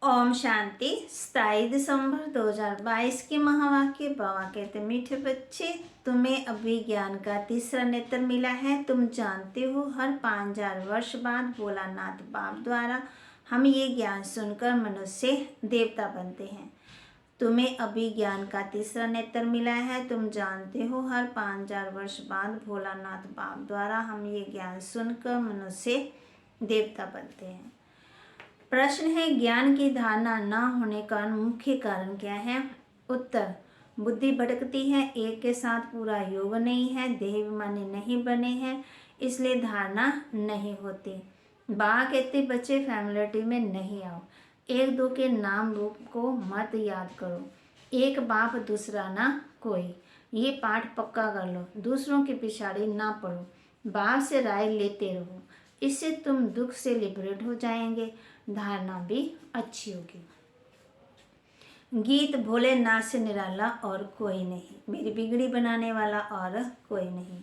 ओम शांति। 27 दिसंबर 2022 के महावाक्य। बाबा कहते मीठे बच्चे, तुम्हें अभी ज्ञान का तीसरा नेत्र मिला है। तुम जानते हो हर 5000 वर्ष बाद भोलानाथ बाप द्वारा हम ये ज्ञान सुनकर मनुष्य देवता बनते हैं। तुम्हें अभी ज्ञान का तीसरा नेत्र मिला है। तुम जानते हो हर 5000 वर्ष बाद भोलानाथ बाप द्वारा हम ये ज्ञान सुनकर मनुष्य देवता बनते हैं। प्रश्न है, ज्ञान की धारणा न होने का मुख्य कारण क्या है? उत्तर, बुद्धि भटकती है, एक के साथ पूरा योग नहीं है, देह अभिमानी नहीं बने हैं, इसलिए धारणा नहीं होती। बाबा कहते बच्चे फैमिलिटी में नहीं आओ, एक दो के नाम रूप को मत याद करो, एक बाप दूसरा ना कोई, ये पाठ पक्का कर लो, दूसरों की पिछाड़ी ना पड़ो, बाप से राय लेते रहो, इससे तुम दुख से लिबरेट हो जाएंगे, धारणा भी अच्छी होगी। गीत, भोलेनाथ से निराला और कोई नहीं, मेरी बिगड़ी बनाने वाला और कोई नहीं।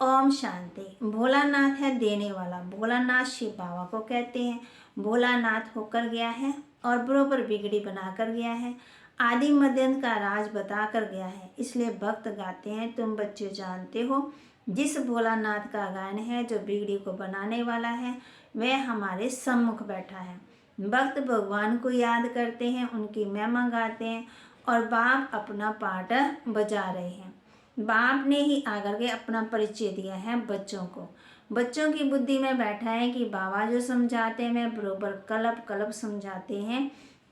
ओम शांति। भोलानाथ है देने वाला। भोलानाथ शिव बाबा को कहते हैं। भोलानाथ होकर गया है और बरोबर बिगड़ी बनाकर गया है, आदि मध्य का राज बता कर गया है, इसलिए भक्त गाते हैं। तुम बच्चे जानते हो जिस भोलानाथ का गायन है, जो बिगड़ी को बनाने वाला है, वह हमारे सम्मुख बैठा है। भक्त भगवान को याद करते हैं, उनकी महिमा गाते हैं और बाप अपना पाठ बजा रहे हैं। बाप ने ही आकर के अपना परिचय दिया है बच्चों को। बच्चों की बुद्धि में बैठा है कि बाबा जो समझाते हैं वह बरोबर कल्प कल्प समझाते हैं।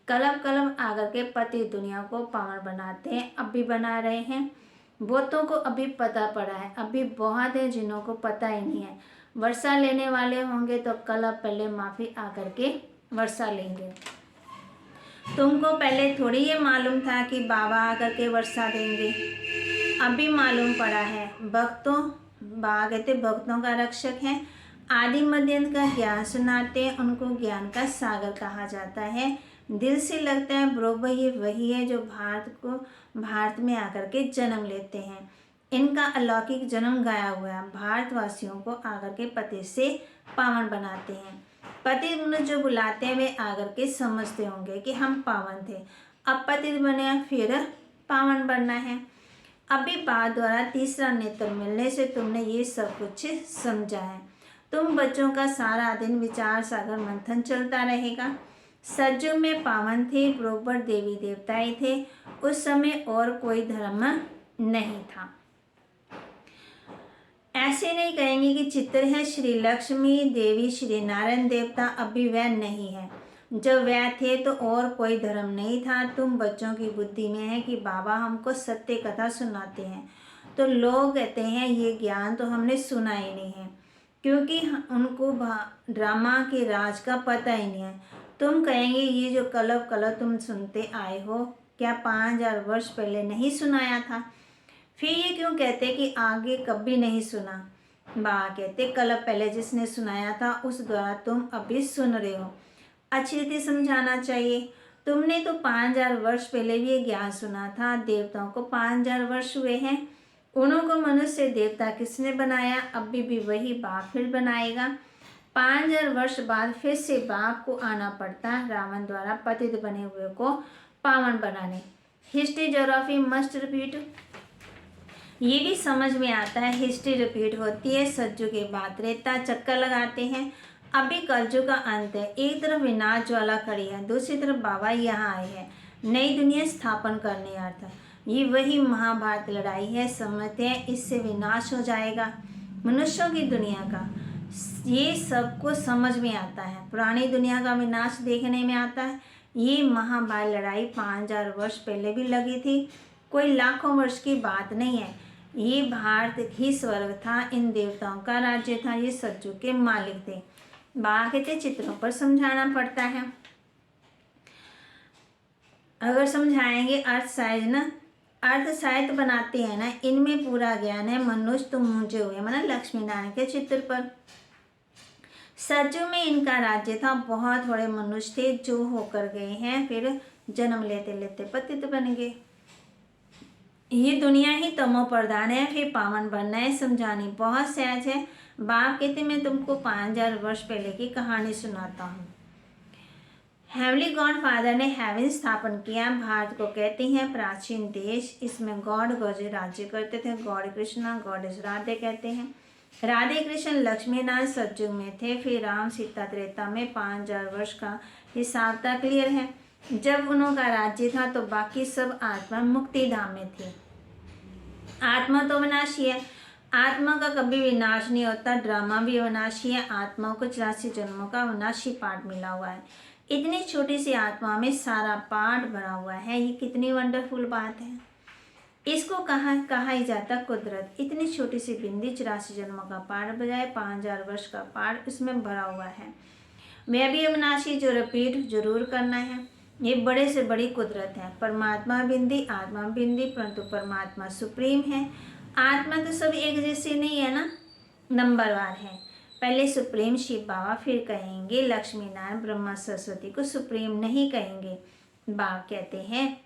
कल्प कल्प आकर के पति दुनिया को पावन बनाते हैं, अब भी बना रहे हैं। बहुतों को अभी पता पड़ा है, अभी बहुत है जिन्हों को पता ही नहीं है। वर्षा लेने वाले होंगे तो कल अब पहले माफ़ी आकर के वर्षा लेंगे। तुमको पहले थोड़ी ये मालूम था कि बाबा आकर के वर्षा देंगे, अभी मालूम पड़ा है। भक्तों, बाबा कहते भक्तों का रक्षक है, आदि मध्य का ज्ञान सुनाते हैं, उनको ज्ञान का सागर कहा जाता है। दिल से लगता है बरोबर ये वही है जो भारत में आकर के जन्म लेते हैं। इनका अलौकिक जन्म गाया हुआ है, भारतवासियों को आकर के पति से पावन बनाते हैं। पति मनुष्य जो बुलाते हैं वे आकर के समझते होंगे कि हम पावन थे, अब पति बने फिर पावन बनना है। अभी बात द्वारा तीसरा नेत्र मिलने से तुमने ये सब कुछ समझा है। तुम बच्चों का सारा दिन विचार सागर मंथन चलता रहेगा। सज्जु में पावन थे, बरोबर देवी देवता ही थे, उस समय और कोई धर्म नहीं था। ऐसे नहीं कहेंगे कि चित्र है श्री लक्ष्मी देवी, श्री नारायण देवता, अभी वह नहीं है। जब वह थे तो और कोई धर्म नहीं था। तुम बच्चों की बुद्धि में है कि बाबा हमको सत्य कथा सुनाते हैं, तो लोग कहते हैं ये ज्ञान तो हमने सुना ही नहीं है, क्योंकि उनको ड्रामा के राज का पता ही नहीं है। तुम कहेंगे ये जो कलप कलप तुम सुनते आए हो, क्या 5000 वर्ष पहले नहीं सुनाया था? फिर ये क्यों कहते कि आगे कभी नहीं सुना? बाबा कहते कल पहले जिसने सुनाया था उस द्वारा तुम अभी सुन रहे हो। अच्छी रीति समझाना चाहिए। तुमने तो 5000 वर्ष पहले भी ये ज्ञान सुना था। देवताओं को 5000 वर्ष हुए हैं, उन्हों को मनुष्य देवता किसने बनाया? अभी भी वही बाप फिर बनाएगा। 5000 वर्ष बाद फिर से बाप को आना पड़ता है, रावण द्वारा पतित बने हुए को पावन बनाने। हिस्ट्री ज्योग्राफी मस्ट रिपीट, ये भी समझ में आता है। हिस्ट्री रिपीट होती है, सज्जू के बाद रेता चक्कर लगाते हैं। अभी कलयुग का अंत है, एक तरफ विनाश ज्वाला खड़ी है, दूसरी तरफ बाबा यहाँ आए हैं नई दुनिया स्थापन करने अर्थ। ये वही महाभारत लड़ाई है, समझते हैं इससे विनाश हो जाएगा मनुष्यों की दुनिया का। ये सबको समझ में आता है, पुरानी दुनिया का विनाश देखने में आता है। ये महाभारत लड़ाई 5000 वर्ष पहले भी लगी थी, कोई लाखों वर्ष की बात नहीं है। ये भारत ही स्वर्ग था, इन देवताओं का राज्य था, ये सज्जू के मालिक थे। बाकी के चित्रों पर समझाना पड़ता है। अगर समझाएंगे अर्थ साइज ना, अर्थ साहित्य बनाते हैं ना, इनमें पूरा ज्ञान है। मनुष्य तो मुझे हुए मतलब लक्ष्मी नारायण के चित्र पर। सज्जू में इनका राज्य था, बहुत थोड़े मनुष्य थे जो होकर गए हैं, फिर जन्म लेते लेते पतित बन गए। ये दुनिया ही तमो प्रधान है, फिर पावन बनना है। समझानी बहुत सहज है। बाप कहते मैं तुमको 5000 वर्ष पहले की कहानी सुनाता हूँ। हेवली गॉड फादर ने हेवन स्थापन किया। भारत को कहते हैं प्राचीन देश। इसमें गॉड गौजे राज्य करते थे। गॉड कृष्णा, गॉडेस राधे कहते हैं। राधे कृष्ण लक्ष्मी नारायण सतयुग में थे। फिर राम सीता त्रेता में 5000 वर्ष का हिसाब था। क्लियर है। जब उनका राज्य था तो बाकी सब आत्मा मुक्ति धाम में थी। आत्मा तो विनाशी है, आत्मा का कभी विनाश नहीं होता। ड्रामा भी विनाशी है। आत्मा को 84 जन्मों का विनाशी पाठ मिला हुआ है। इतनी छोटी सी आत्मा में सारा पाठ भरा हुआ है। ये कितनी वंडरफुल बात है। इसको कहा ही जाता कुदरत। इतनी छोटी सी बिंदी 84 जन्मों का पाठ बजाय 5000 वर्ष का पाठ इसमें भरा हुआ है। मैं भी अविनाशी जो रिपीट जरूर करना है। ये बड़े से बड़ी कुदरत है। परमात्मा बिंदी, आत्मा बिंदी, परंतु परमात्मा सुप्रीम है। आत्मा तो सब एक जैसी नहीं है ना, नंबरवार है। पहले सुप्रीम शिव बाबा, फिर कहेंगे लक्ष्मी नारायण ब्रह्मा सरस्वती को सुप्रीम नहीं कहेंगे। बाबा कहते हैं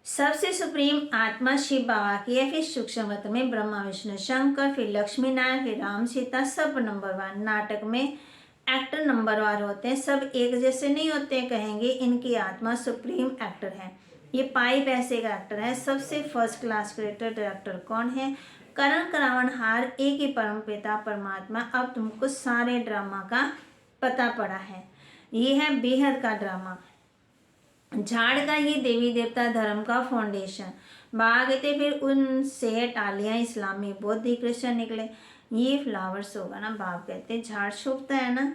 सबसे सुप्रीम आत्मा शिव बाबा की है। फिर सूक्ष्म में ब्रह्मा विष्णु शंकर, फिर लक्ष्मी नारायण, फिर राम सीता, सब नंबरवार। नाटक में एक्टर नंबरवार होते हैं, सब एक जैसे नहीं होते। कहेंगे इनकी आत्मा सुप्रीम एक्टर है। ये पाई पैसे का एक्टर है। सबसे फर्स्ट क्लास क्रिएटर डायरेक्टर कौन है? करण करावनहार। एक ही परम पिता परमात्मा। अब तुमको सारे ड्रामा का पता पड़ा है। ये है बेहद का ड्रामा। झाड़ का ये देवी देवता धर्म का फाउंडेशन। भागते फिर उनसे टालियां इस्लामी बौद्ध क्रिश्चियन निकले। ये फ्लावर्स होगा ना। बाप कहते झाड़ शोभता है ना।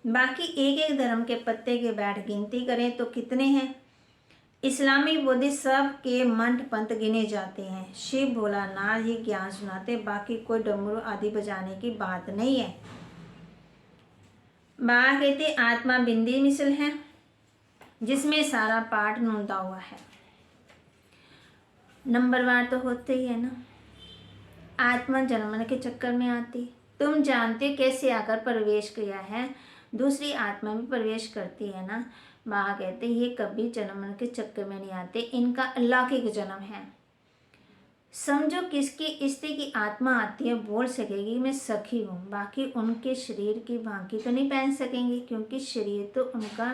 बाकी एक एक धर्म के पत्ते के बैठ गिनती करें तो कितने हैं? इस्लामी बुद्धिस्ट सब के मंठ पंथ गिने जाते हैं। शिव भोलानाथ ही ज्ञान सुनाते, बाकी कोई डमरू आदि बजाने की बात नहीं है। बाबा कहते आत्मा बिंदी मिसल है जिसमें सारा पाठ नूंदा हुआ है। नंबरवार तो होते ही है ना। आत्मा जन्मन के चक्कर में आती। तुम जानते कैसे आकर प्रवेश किया है। दूसरी आत्मा भी प्रवेश करती है ना। बाबा कहते ये कभी जन्मन के चक्कर में नहीं आते। इनका अलौकिक जन्म है। समझो किसकी स्त्री की आत्मा आती है, बोल सकेगी मैं सखी हूँ, बाकी उनके शरीर की भांति तो नहीं पहन सकेंगे, क्योंकि शरीर तो उनका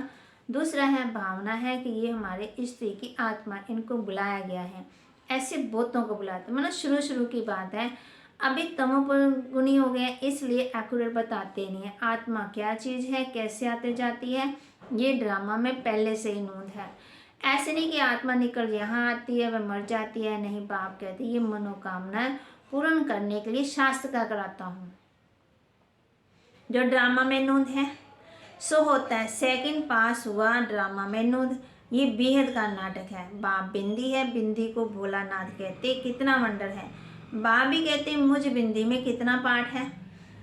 दूसरा है। भावना है कि ये हमारे स्त्री की आत्मा, इनको बुलाया गया है। ऐसे बहुतों को बुलाते, मतलब शुरू की बात है। अभी तमोगुणी हो गए, इसलिए एक्यूरेट बताते नहीं है आत्मा क्या चीज़ है, कैसे आते जाती है। ये ड्रामा में पहले से ही नोंद है। ऐसे नहीं कि आत्मा निकल यहाँ आती है वह मर जाती है, नहीं। बाप कहते ये मनोकामना पूर्ण करने के लिए शास्त्र का कराता हूँ। जो ड्रामा में नोंद है सो होता है। सेकंड पास हुआ ड्रामा में नोंद। ये बेहद का नाटक है। बाप बिंदी है, बिंदी को भोलानाथ कहते, कितना वंडर है। बाप भी कहते मुझ बिंदी में कितना पाठ है।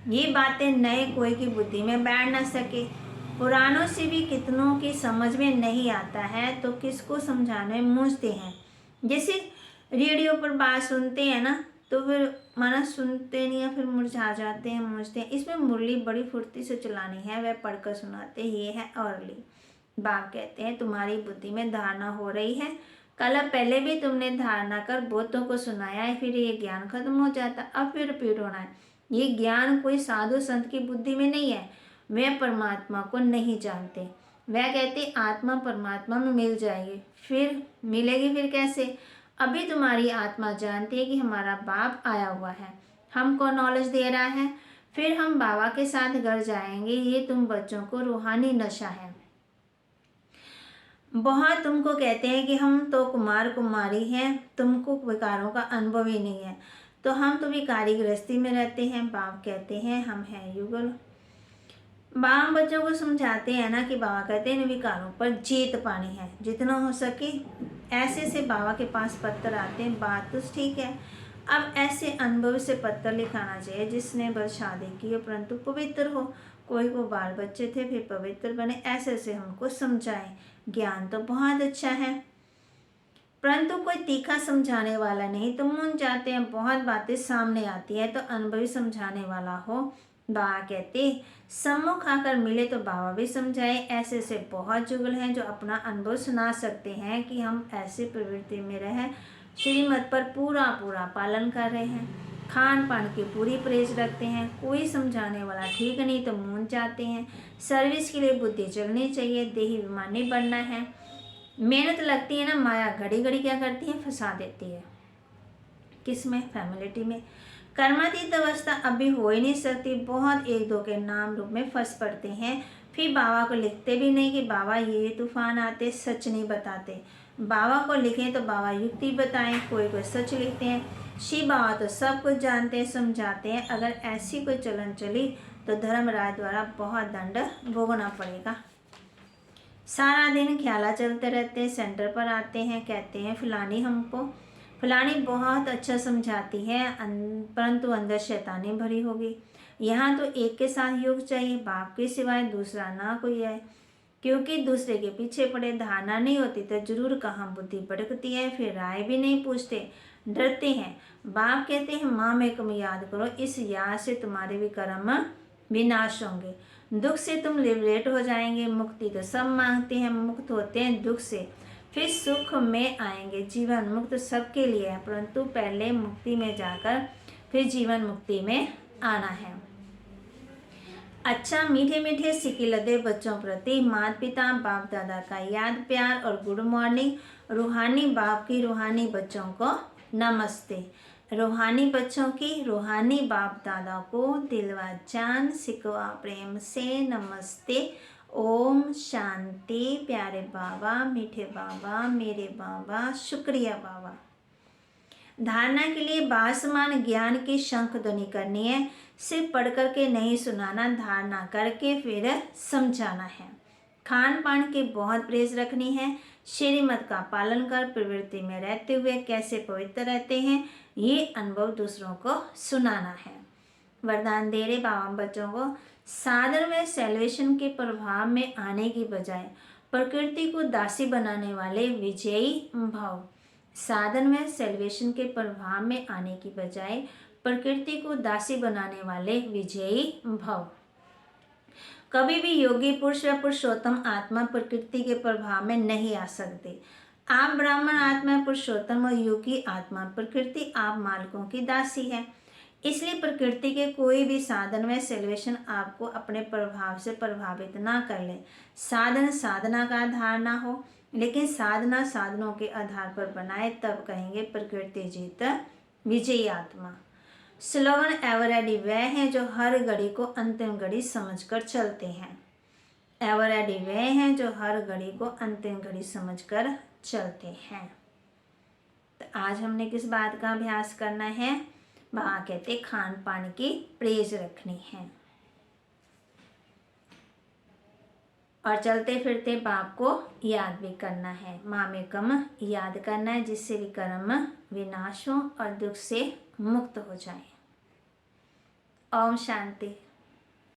ये बातें नए कोई की बुद्धि में बैठ ना सके। पुरानों से भी कितनों की समझ में नहीं आता है तो किसको समझाने मूंझते हैं। जैसे रेडियो पर बात सुनते हैं ना तो फिर माना सुनते नहीं है, फिर मुरझा जाते हैं, मूंझते हैं। इसमें मुरली बड़ी फुर्ती से चलानी है, वह पढ़कर सुनाते। ये है औरली। बाप कहते हैं तुम्हारी बुद्धि में धारणा हो रही है। कल पहले भी तुमने धारणा कर बहुतों को सुनाया है, फिर ये ज्ञान खत्म हो जाता, अब फिर रिपीट होना है। ये ज्ञान कोई साधु संत की बुद्धि में नहीं है। वे परमात्मा को नहीं जानते। वह कहते आत्मा परमात्मा में मिल जाएगी। फिर मिलेगी, फिर कैसे? अभी तुम्हारी आत्मा जानती है कि हमारा बाप आया हुआ है, हमको नॉलेज दे रहा है। फिर हम बाबा के साथ घर जाएंगे। ये तुम बच्चों को रूहानी नशा है। बहुत तुमको कहते हैं कि हम तो कुमार कुमारी हैं, तुमको विकारों का अनुभव ही नहीं है। तो हम तो विकारी गृहस्थी में रहते हैं। बाप कहते हैं हम हैं युगल। बाबा बच्चों को समझाते हैं ना कि बाबा कहते हैं विकारों पर जीत पानी है, जितना हो सके। ऐसे से बाबा के पास पत्थर आते हैं। बात तो ठीक है। अब ऐसे अनुभव से पत्थर लिखाना चाहिए जिसने बस शादी की हो परंतु पवित्र हो। कोई को बाल बच्चे थे फिर पवित्र बने। ऐसे से हमको समझाएं। ज्ञान तो बहुत अच्छा है परंतु कोई तीखा समझाने वाला नहीं तो मूंझ जाते हैं। बहुत बातें सामने आती है तो अनुभवी समझाने वाला हो। बाबा कहते सम्मुख आकर मिले तो बाबा भी समझाए। ऐसे से बहुत जुगल हैं जो अपना अनुभव सुना सकते हैं कि हम ऐसे प्रवृत्ति में रह श्रीमत पर पूरा पालन कर रहे हैं। खान पान की पूरी परहेज रखते हैं। कोई समझाने वाला ठीक नहीं तो मूंझ जाते हैं। सर्विस के लिए बुद्धि चलनी चाहिए, देही बीमार नहीं बनना है। मेहनत लगती है ना, माया घड़ी घड़ी क्या करती है, फंसा देती है। किस में, फैमिलिटी में। कर्मातीत अवस्था अभी हो ही नहीं सकती। बहुत एक दो के नाम रूप में फंस पड़ते हैं। फिर बाबा को लिखते भी नहीं कि बाबा ये तूफान आते, सच नहीं बताते। बाबा को लिखें तो बाबा युक्ति बताएं, कोई कोई सच लिखते हैं। शिव बाबा तो सब कुछ जानते हैं, समझाते हैं। अगर ऐसी कोई चलन चली तो धर्मराज द्वारा बहुत दंड भोगना पड़ेगा। सारा दिन ख्याला चलते रहते हैं, सेंटर पर आते हैं, कहते हैं फलानी हमको, फलानी बहुत अच्छा समझाती है, परंतु अंदर शैतानी भरी होगी। यहाँ तो एक के साथ योग चाहिए, बाप के सिवाय दूसरा ना कोई है। क्योंकि दूसरे के पीछे पड़े, धारणा नहीं होती तो जरूर कहाँ बुद्धि भटकती है। फिर राय भी नहीं पूछते, डरते हैं। बाप कहते हैं माँ में तुम याद करो, इस याद से तुम्हारे भी कर्म विनाश होंगे, दुख से तुम लिबरेट हो जाएंगे। मुक्ति तो सब मांगते हैं, मुक्त होते हैं दुख से, फिर सुख में आएंगे। जीवन मुक्त सबके लिए है, परंतु पहले मुक्ति में जाकर फिर जीवन मुक्ति में आना है। अच्छा, मीठे मीठे सिक्के लदे बच्चों प्रति माता पिता बाप दादा का याद प्यार और गुड मॉर्निंग। रूहानी बाप की रूहानी बच्चों को नमस्ते। रूहानी बच्चों की रूहानी बाप दादा को दिलवा जान सिकवा प्रेम से नमस्ते। ओम शांति। प्यारे बाबा, मीठे बाबा, मेरे बाबा, शुक्रिया बाबा। धारणा के लिए बासमान ज्ञान की शंख ध्वनि करनी है। सिर्फ पढ़ करके नहीं सुनाना, धारणा करके फिर समझाना है। खान पान की बहुत परहेज रखनी है। श्रीमत का पालन कर प्रवृत्ति में रहते हुए कैसे पवित्र रहते हैं, ये अनुभव दूसरों को सुनाना है। वरदान दे रहे बाबा बच्चों को, साधन में सेल्वेशन के प्रभाव में आने की बजाय प्रकृति को दासी बनाने वाले विजयी भाव। साधन में सेल्वेशन के प्रभाव में आने की बजाय प्रकृति को दासी बनाने वाले विजयी भाव। कभी भी योगी पुरुष या पुरुषोत्तम आत्मा प्रकृति के प्रभाव में नहीं आ सकते। आप ब्राह्मण आत्मा, पुरुषोत्तम और योगी आत्मा, प्रकृति आप मालिकों की दासी है। इसलिए प्रकृति के कोई भी साधन में सेल्वेशन आपको अपने प्रभाव से प्रभावित ना कर ले। साधन साधना का आधार ना हो, लेकिन साधना साधनों के आधार पर बनाए, तब कहेंगे प्रकृति जीत विजयी आत्मा। स्लोगन एवर रेडी वह हैं जो हर घड़ी को अंतिम घड़ी समझकर चलते हैं। एवर रेडी वह हैं जो हर घड़ी को अंतिम घड़ी समझकर चलते हैं। तो आज हमने किस बात का अभ्यास करना है? वहाँ कहते खान पान की परहेज रखनी है और चलते फिरते बाप को याद भी करना है। माँ में कम याद करना है, जिससे भी कर्म विनाश हो और दुख से मुक्त हो जाए। ओम शांति।